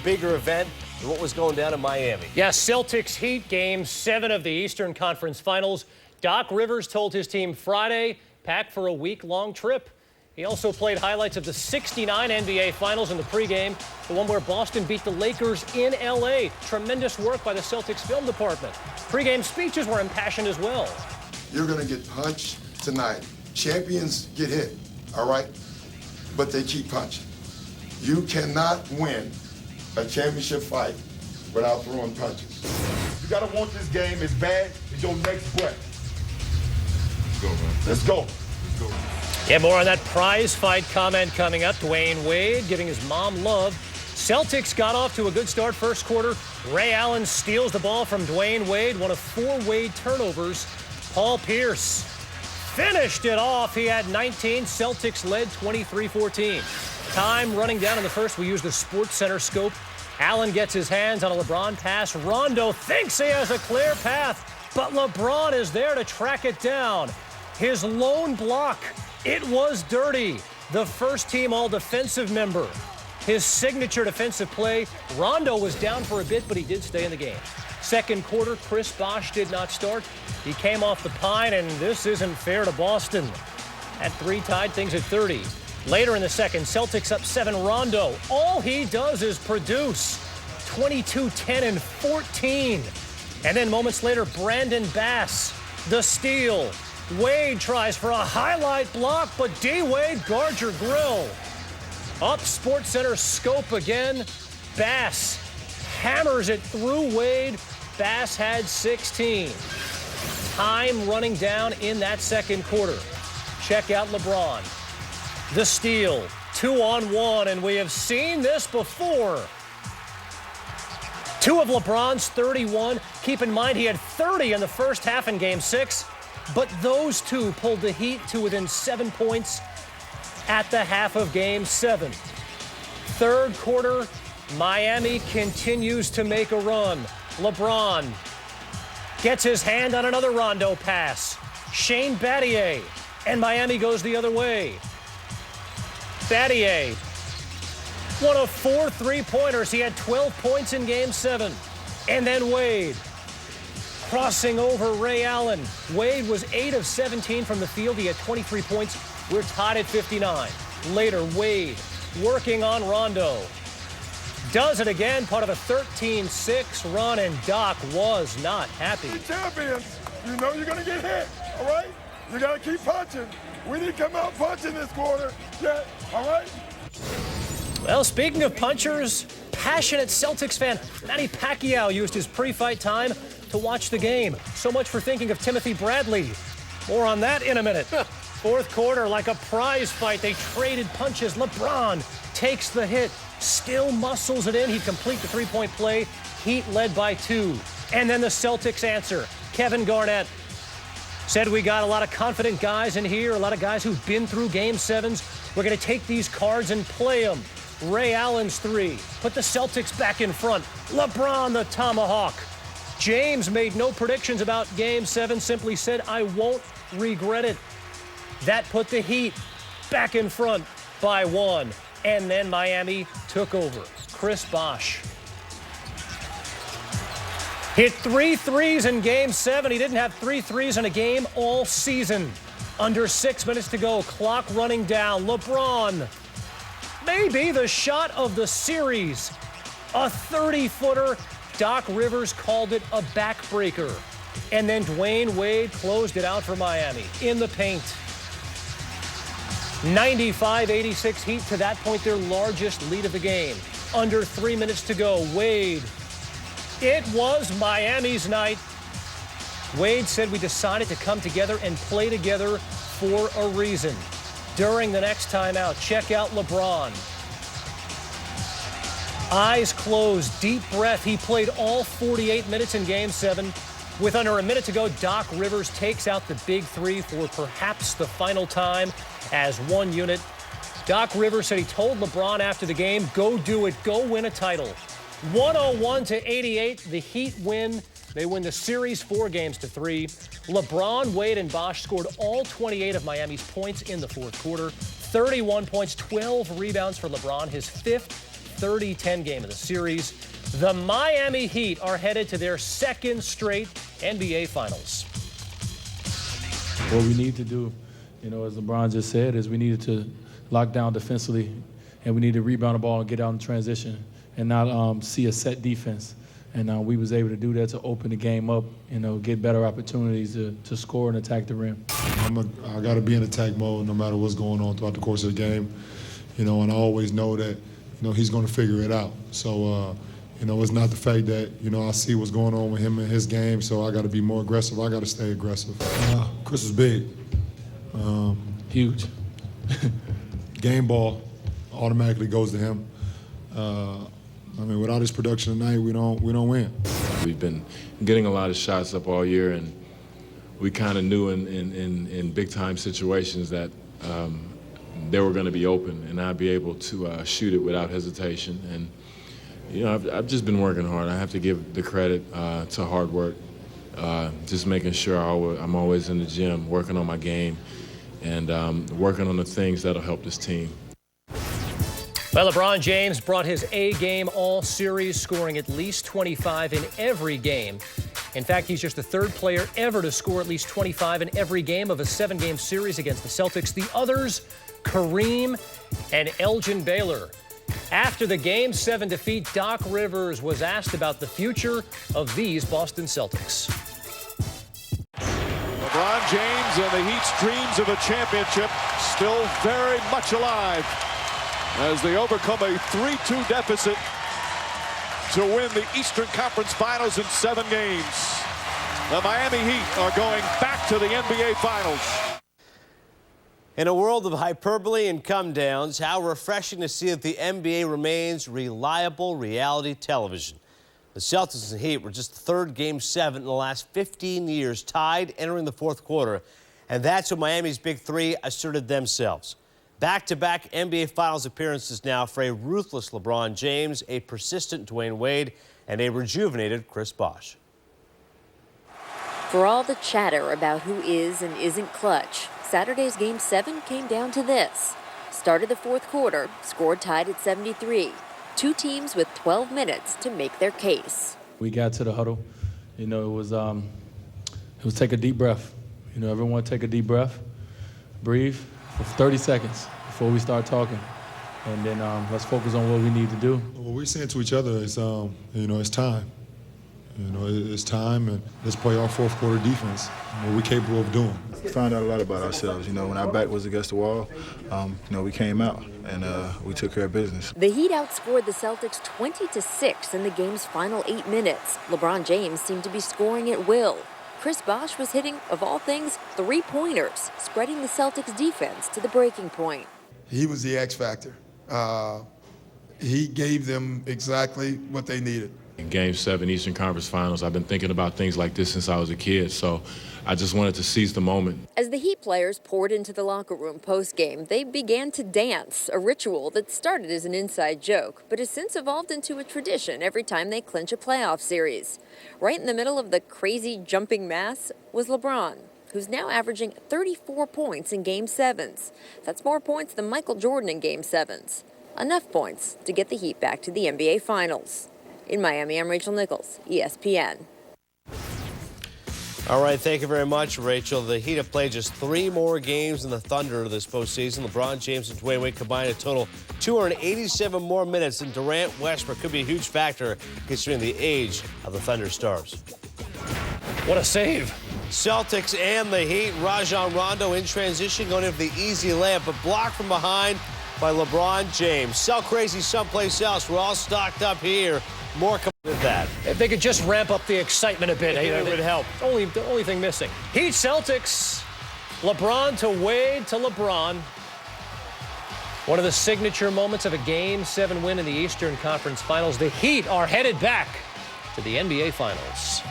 bigger event than what was going down in Miami. Yeah, Celtics Heat Game 7 of the Eastern Conference Finals. Doc Rivers told his team Friday, pack for a week-long trip. He also played highlights of the '69 NBA Finals in the pregame, the one where Boston beat the Lakers in L.A. Tremendous work by the Celtics film department. Pregame speeches were impassioned as well. You're going to get punched tonight. Champions get hit, all right? But they keep punching. You cannot win a championship fight without throwing punches. You got to want this game as bad as your next breath. Let's go, man. Let's go. Let's go. Yeah, more on that prize fight comment coming up. Dwayne Wade giving his mom love. Celtics got off to a good start first quarter. Ray Allen steals the ball from Dwayne Wade, one of 4 Wade turnovers. Paul Pierce finished it off. He had 19. Celtics led 23-14. Time running down in the first. We use the Sports Center scope. Allen gets his hands on a LeBron pass. Rondo thinks he has a clear path, but LeBron is there to track it down. His lone block. It was dirty. The first team all-defensive member. His signature defensive play. Rondo was down for a bit, but he did stay in the game. Second quarter, Chris Bosh did not start. He came off the pine, and this isn't fair to Boston. At 3 tied things at 30. Later in the second, Celtics up 7. Rondo. All he does is produce. 22, 10, and 14. And then moments later, Brandon Bass, the steal. Wade tries for a highlight block, but D-Wade guards your grill. Up Sports Center scope again. Bass hammers it through Wade. Bass had 16. Time running down in that second quarter. Check out LeBron. The steal, 2-on-1, and we have seen this before. 2 of LeBron's 31. Keep in mind he had 30 in the first half in Game 6. But those 2 pulled the Heat to within 7 points at the half of Game 7. Third quarter, Miami continues to make a run. LeBron gets his hand on another Rondo pass. Shane Battier, and Miami goes the other way. Battier, one of 4 3-pointers. He had 12 points in Game 7. And then Wade, crossing over Ray Allen. Wade was 8 of 17 from the field. He had 23 points. We're tied at 59. Later, Wade working on Rondo. Does it again, part of a 13-6 run, and Doc was not happy. You're champions. You know you're going to get hit, all right? You got to keep punching. We didn't come out punching this quarter yet, all right? Well, speaking of punchers, passionate Celtics fan Manny Pacquiao used his pre-fight time to watch the game. So much for thinking of Timothy Bradley. More on that in a minute. Fourth quarter, like a prize fight, they traded punches. LeBron takes the hit, still muscles it in. He'd complete the 3-point play. Heat led by 2. And then the Celtics answer. Kevin Garnett said, we got a lot of confident guys in here, a lot of guys who've been through Game 7s. We're going to take these cards and play them. Ray Allen's 3. Put the Celtics back in front. LeBron the tomahawk. James made no predictions about Game 7, simply said, I won't regret it. That put the Heat back in front by 1. And then Miami took over. Chris Bosh hit 3 threes in Game 7. He didn't have 3 threes in a game all season. Under 6 minutes to go, clock running down. LeBron, maybe the shot of the series. A 30-footer. Doc Rivers called it a backbreaker. And then Dwayne Wade closed it out for Miami in the paint. 95-86 Heat, to that point their largest lead of the game. Under 3 minutes to go, Wade. It was Miami's night. Wade said, we decided to come together and play together for a reason. During the next timeout, check out LeBron. Eyes closed, deep breath. He played all 48 minutes in Game 7. With under a minute to go, Doc Rivers takes out the big 3 for perhaps the final time as one unit. Doc Rivers said he told LeBron after the game, go do it, go win a title. 101-88, the Heat win. They win the series 4-3. LeBron, Wade, and Bosh scored all 28 of Miami's points in the fourth quarter. 31 points, 12 rebounds for LeBron, his 5th 30-10 game of the series. The Miami Heat are headed to their second straight NBA Finals. What we need to do, as LeBron just said, is we needed to lock down defensively, and we need to rebound the ball and get out in transition and not see a set defense. And we was able to do that to open the game up, get better opportunities to score and attack the rim. I got to be in attack mode no matter what's going on throughout the course of the game, and I always know that, he's going to figure it out. So, it's not the fact that, I see what's going on with him in his game, so I got to be more aggressive. I got to stay aggressive. Chris is big. Huge. Game ball automatically goes to him. Without his production tonight, we don't win. We've been getting a lot of shots up all year, and we kind of knew in big-time situations that they were going to be open, and I'd be able to shoot it without hesitation. And I've just been working hard. I have to give the credit to hard work, just making sure I'm always in the gym, working on my game, and working on the things that'll help this team. Well, LeBron James brought his A game all series, scoring at least 25 in every game. In fact, he's just the third player ever to score at least 25 in every game of a 7-game series against the Celtics. The others, Kareem and Elgin Baylor. After the Game 7 defeat, Doc Rivers was asked about the future of these Boston Celtics. LeBron James and the Heat's dreams of a championship still very much alive as they overcome a 3-2 deficit to win the Eastern Conference Finals in 7 games. The Miami Heat are going back to the NBA Finals. In a world of hyperbole and come-downs, how refreshing to see that the NBA remains reliable reality television. The Celtics and Heat were just the third Game 7 in the last 15 years, tied entering the fourth quarter. And that's when Miami's Big Three asserted themselves. Back-to-back NBA Finals appearances now for a ruthless LeBron James, a persistent Dwayne Wade, and a rejuvenated Chris Bosh. For all the chatter about who is and isn't clutch, Saturday's Game 7 came down to this. Started the fourth quarter, score tied at 73. Two teams with 12 minutes to make their case. We got to the huddle. It was take a deep breath. Everyone take a deep breath, breathe for 30 seconds before we start talking. And then let's focus on what we need to do. What we're saying to each other is, it's time. It's time, and let's play our fourth quarter defense, what we're capable of doing. We found out a lot about ourselves. When our back was against the wall, we came out and we took care of business. The Heat outscored the Celtics 20-6 in the game's final 8 minutes. LeBron James seemed to be scoring at will. Chris Bosh was hitting, of all things, 3-pointers, spreading the Celtics defense to the breaking point. He was the X factor. He gave them exactly what they needed. In Game 7 Eastern Conference Finals, I've been thinking about things like this since I was a kid, so I just wanted to seize the moment. As the Heat players poured into the locker room post-game, they began to dance, a ritual that started as an inside joke, but has since evolved into a tradition every time they clinch a playoff series. Right in the middle of the crazy jumping mass was LeBron, who's now averaging 34 points in Game 7s. That's more points than Michael Jordan in Game 7s. Enough points to get the Heat back to the NBA Finals. In Miami, I'm Rachel Nichols, ESPN. All right, thank you very much, Rachel. The Heat have played just 3 more games than the Thunder this postseason. LeBron James and Dwayne Wade combined a total 287 more minutes, and Durant Westbrook could be a huge factor considering the age of the Thunder stars. What a save. Celtics and the Heat. Rajon Rondo in transition, going in for the easy layup, but blocked from behind by LeBron James. Sell crazy someplace else. We're all stocked up here. More coming with that. If they could just ramp up the excitement a bit, it would help. The only thing missing. Heat Celtics. LeBron to Wade to LeBron. One of the signature moments of a Game 7 win in the Eastern Conference Finals. The Heat are headed back to the NBA Finals.